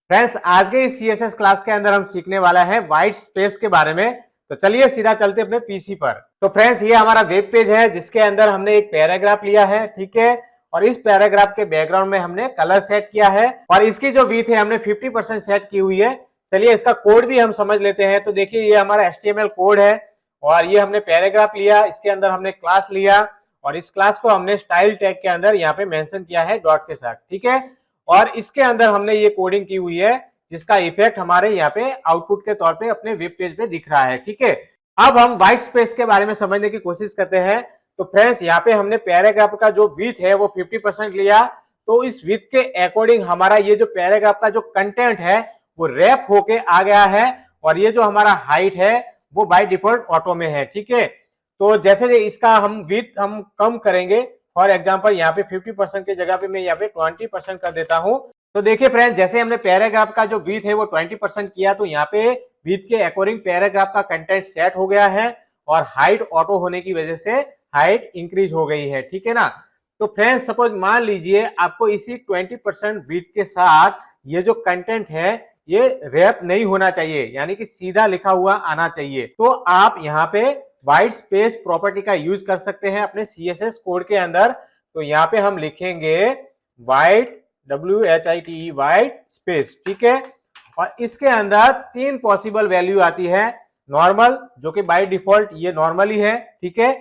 Friends, आज के इस सीएसएस क्लास के अंदर हम सीखने वाला है व्हाइट स्पेस के बारे में। तो चलिए सीधा चलते अपने पीसी पर। तो फ्रेंड्स, ये हमारा वेब पेज है जिसके अंदर हमने एक पैराग्राफ लिया है, ठीक है। और इस पैराग्राफ के बैकग्राउंड में हमने कलर सेट किया है और इसकी जो विड्थ है हमने 50% सेट की हुई है। चलिए इसका कोड भी हम समझ लेते हैं। तो देखिए, ये हमारा HTML कोड है और ये हमने पैराग्राफ लिया, इसके अंदर हमने क्लास लिया और इस क्लास को हमने स्टाइल टैग के अंदर यहाँ पे मेंशन किया है डॉट के साथ, ठीक है। और इसके अंदर हमने ये कोडिंग की हुई है जिसका इफेक्ट हमारे यहाँ पे आउटपुट के तौर पे अपने वेब पेज पे दिख रहा है, ठीक है। अब हम व्हाइट स्पेस के बारे में समझने की कोशिश करते हैं। तो फ्रेंड्स, यहाँ पे हमने पैराग्राफ का जो विड्थ है वो 50% लिया। तो इस विड्थ के अकॉर्डिंग हमारा ये जो पैराग्राफ का जो कंटेंट है वो रैप होके आ गया है और ये जो हमारा हाइट है वो बाय डिफॉल्ट ऑटो में है, ठीक है। तो जैसे इसका हम विड्थ हम कम करेंगे, फॉर एग्जाम्पल यहाँ पे 50% की जगह पे मैं यहाँ पे 20% कर देता हूँ। तो देखिए फ्रेंड्स, जैसे हमने पैराग्राफ का जो विड्थ है वो 20% किया तो यहाँ पे विड्थ के अकॉर्डिंग पैराग्राफ का कंटेंट सेट हो गया है और हाइट ऑटो होने की वजह से हाइट इंक्रीज हो गई है, ठीक है ना। तो फ्रेंड्स, सपोज मान लीजिए आपको इसी 20% विड्थ के साथ ये जो कंटेंट है ये रैप नहीं होना चाहिए, यानी कि सीधा लिखा हुआ आना चाहिए। तो आप यहाँ पे व्हाइट स्पेस प्रॉपर्टी का यूज कर सकते हैं अपने CSS कोड के अंदर। तो यहाँ पे हम लिखेंगे व्हाइट WHITE व्हाइट स्पेस, ठीक है। और इसके अंदर 3 पॉसिबल वैल्यू आती है। नॉर्मल, जो कि बाय डिफॉल्ट ये नॉर्मल ही है, ठीक है।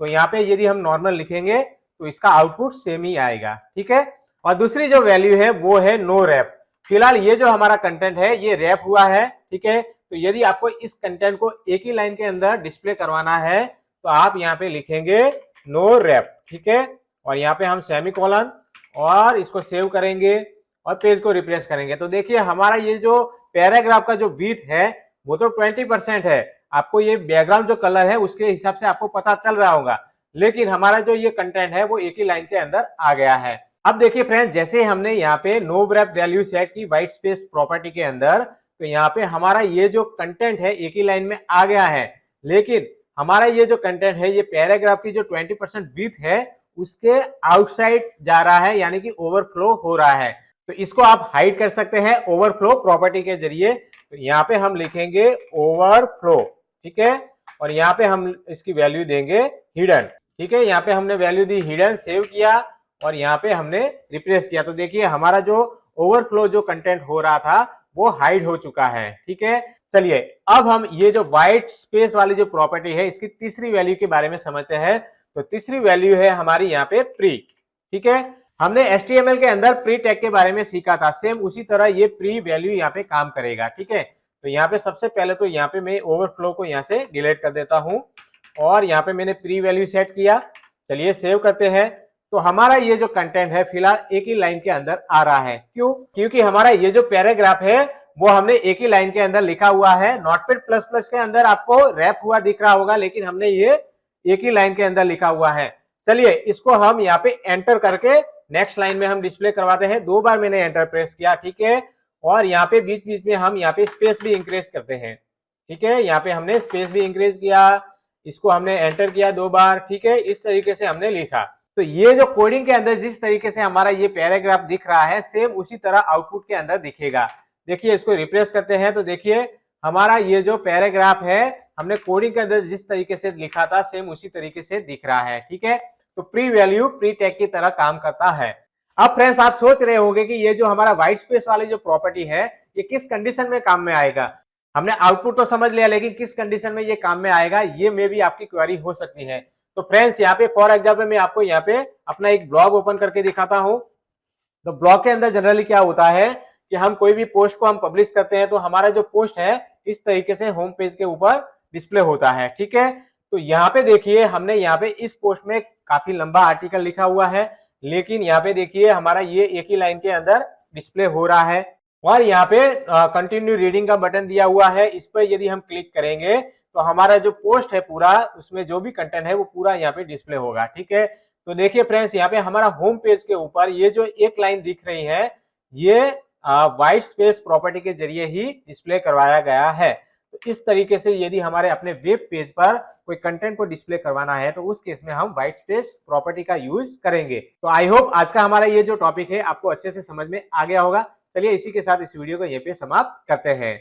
तो यहाँ पे यदि हम नॉर्मल लिखेंगे तो इसका आउटपुट सेम ही आएगा, ठीक है। और दूसरी जो वैल्यू है वो है नो रैप। फिलहाल ये जो हमारा कंटेंट है ये रैप हुआ है, ठीक है। तो यदि आपको इस कंटेंट को एक ही लाइन के अंदर डिस्प्ले करवाना है तो आप यहाँ पे लिखेंगे नो रैप, ठीक है। और यहाँ पे हम सेमीकोलन और इसको सेव करेंगे और पेज को रिफ्रेश करेंगे। तो देखिए हमारा ये जो पैराग्राफ का जो विड्थ है वो तो 20% है। आपको ये बैकग्राउंड जो कलर है उसके हिसाब से आपको पता चल रहा होगा, लेकिन हमारा जो ये कंटेंट है वो एक ही लाइन के अंदर आ गया है। अब देखिए फ्रेंड्स, जैसे हमने यहाँ पे नो रैप वैल्यू सेट की व्हाइट स्पेस प्रॉपर्टी के अंदर, तो यहाँ पे हमारा ये जो कंटेंट है एक ही लाइन में आ गया है, लेकिन हमारा ये जो कंटेंट है ये पैराग्राफ की जो 20% विड्थ है उसके आउटसाइड जा रहा है, यानी कि ओवरफ्लो हो रहा है। तो इसको आप हाइड कर सकते हैं ओवरफ्लो प्रॉपर्टी के जरिए। तो यहाँ पे हम लिखेंगे ओवरफ्लो, ठीक है। और यहाँ पे हम इसकी वैल्यू देंगे हिडन, ठीक है। यहाँ पे हमने वैल्यू दी हिडन, सेव किया और यहाँ पे हमने रिप्लेस किया। तो देखिए हमारा जो ओवरफ्लो जो कंटेंट हो रहा था वो हाइड हो चुका है, ठीक है। चलिए अब हम ये जो व्हाइट स्पेस वाली जो प्रॉपर्टी है इसकी तीसरी वैल्यू के बारे में समझते हैं। तो तीसरी वैल्यू है हमारी यहाँ पे प्री, ठीक है। हमने HTML के अंदर प्री टैग के बारे में सीखा था, सेम उसी तरह ये प्री वैल्यू यहाँ पे काम करेगा, ठीक है। तो यहाँ पे सबसे पहले तो यहाँ पे मैं ओवरफ्लो को यहाँ से डिलीट कर देता हूँ और यहाँ पे मैंने प्री वैल्यू सेट किया। चलिए सेव करते हैं। तो हमारा ये जो कंटेंट है फिलहाल एक ही लाइन के अंदर आ रहा है। क्यों? क्योंकि हमारा ये जो पैराग्राफ है वो हमने एक ही लाइन के अंदर लिखा हुआ है। नोटपैड प्लस प्लस के अंदर आपको रैप हुआ दिख रहा होगा, लेकिन हमने ये एक ही लाइन के अंदर लिखा हुआ है। चलिए इसको हम यहाँ पे एंटर करके नेक्स्ट लाइन में हम डिस्प्ले करवाते हैं। 2 बार मैंने एंटर प्रेस किया, ठीक है। और यहाँ पे बीच बीच में हम यहाँ पे स्पेस भी इंक्रीज करते हैं, ठीक है। यहाँ पे हमने स्पेस भी इंक्रीज किया, इसको हमने एंटर किया 2 बार, ठीक है। इस तरीके से हमने लिखा। तो ये जो कोडिंग के अंदर जिस तरीके से हमारा ये पैराग्राफ दिख रहा है सेम उसी तरह आउटपुट के अंदर दिखेगा। देखिए इसको रिप्लेस करते हैं तो देखिए हमारा ये जो पैराग्राफ है हमने कोडिंग के अंदर जिस तरीके से लिखा था सेम उसी तरीके से दिख रहा है, ठीक है। तो प्री वैल्यू प्री टैग की तरह काम करता है। अब फ्रेंड्स, आप सोच रहे होंगे कि ये जो हमारा व्हाइट स्पेस वाली जो प्रॉपर्टी है ये किस कंडीशन में काम में आएगा। हमने आउटपुट तो समझ लिया, लेकिन किस कंडीशन में ये काम में आएगा ये में भी आपकी क्वेरी हो सकती है। तो फ्रेंड्स, यहाँ पे फॉर एग्जाम्पल मैं आपको यहाँ पे अपना एक ब्लॉग ओपन करके दिखाता हूँ। तो ब्लॉग के अंदर जनरली क्या होता है कि हम कोई भी पोस्ट को हम पब्लिश करते हैं तो हमारा जो पोस्ट है इस तरीके से होम पेज के ऊपर डिस्प्ले होता है, ठीक है। तो यहाँ पे देखिए हमने यहाँ पे इस पोस्ट में काफी लंबा आर्टिकल लिखा हुआ है, लेकिन यहाँ पे देखिए हमारा ये एक ही लाइन के अंदर डिस्प्ले हो रहा है और यहाँ पे कंटिन्यू रीडिंग का बटन दिया हुआ है। इस पर यदि हम क्लिक करेंगे तो हमारा जो पोस्ट है पूरा उसमें जो भी कंटेंट है वो पूरा यहाँ पे डिस्प्ले होगा, ठीक है। तो देखिए फ्रेंड्स, यहाँ पे हमारा होम पेज के ऊपर ये जो एक लाइन दिख रही है ये व्हाइट स्पेस प्रॉपर्टी के जरिए ही डिस्प्ले करवाया गया है। तो इस तरीके से यदि हमारे अपने वेब पेज पर कोई कंटेंट को डिस्प्ले करवाना है तो उस केस में हम व्हाइट स्पेस प्रॉपर्टी का यूज करेंगे। तो आई होप आज का हमारा ये जो टॉपिक है आपको अच्छे से समझ में आ गया होगा। चलिए इसी के साथ इस वीडियो को यहीं पे समाप्त करते हैं।